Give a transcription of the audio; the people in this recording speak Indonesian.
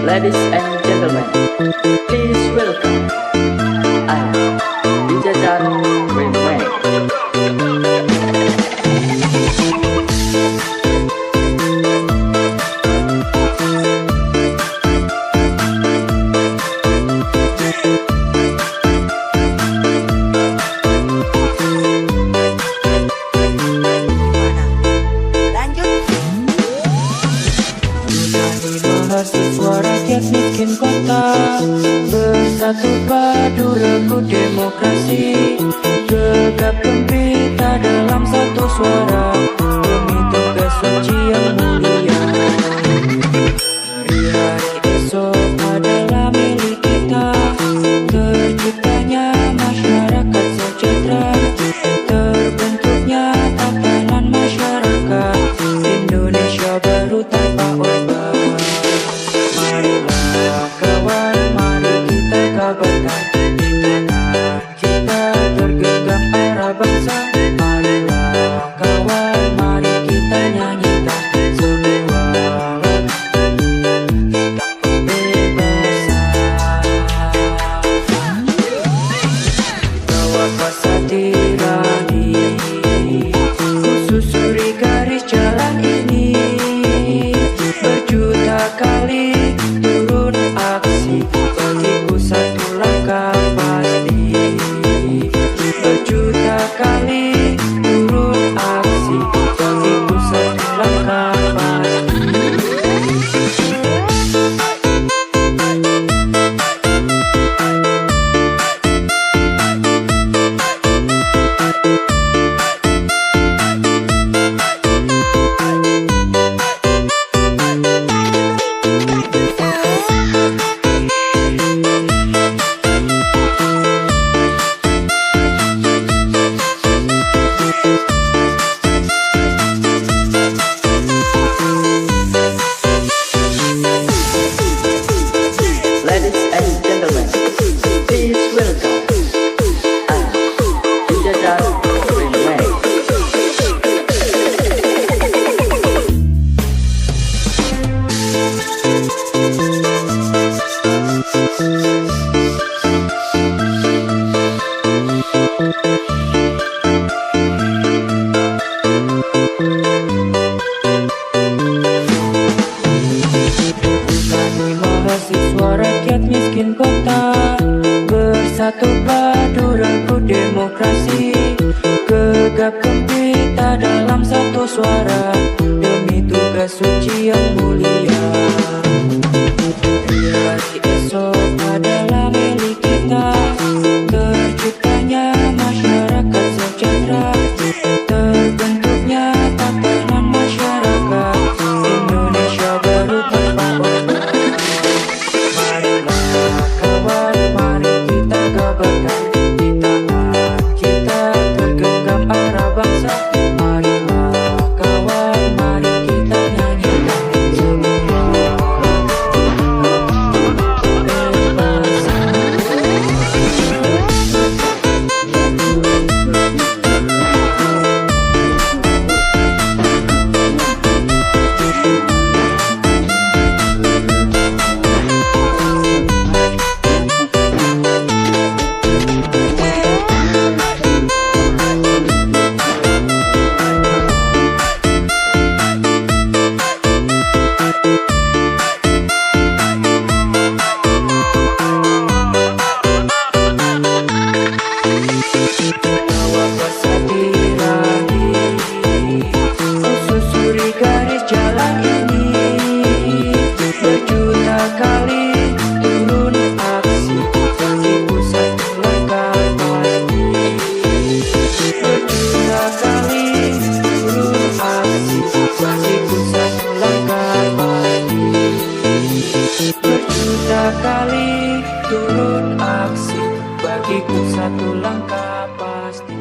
Ladies and gentlemen, please welcome bisa remake. Mahasiswa rakyat miskin kota bersatu padu regu demokrasi, gegap gempita dalam satu suara demi tugas suci yang mulia. Hari esok adalah milik kita, terciptanya masyarakat sejahtera, terbentuknya tatanan masyarakat Indonesia baru tanpa obat. Marilah kawan, mari kita kabarkan di tanah kita tergenggam air bangsa. Marilah kawan, mari kita nyanyikan sebuah lagu tentang kebebasan. Bawa kuasa tirani, kususuri garis jalan ini, berjuta kali turun aksi, bagiku satu langkah pasti. Berjuta kali turun aksi, bagiku satu langkah pasti. Ladies and gentlemen, please welcome bisa remake. Kami mahasiswa rakyat miskin kota bersatu padu regu demokrasi, gegap gempita dalam satu suara demi tugas suci yang mulia. Hari esok adalah milik kita, terciptanya masyarakat sejahtera, terbentuknya tatanan masyarakat Indonesia baru tanpa obat. Marilah kawan, mari kita kabarkan di tanah kita tergenggam air bangsa. Marilah kawan, mari kita nyanyikan sebuah susuri garis jalan ini, berjuta kali turun aksi, bagiku satu langkah pasti. Berjuta kali turun aksi, bagiku satu langkah pasti. Berjuta kali turun aksi, bagiku satu langkah pasti.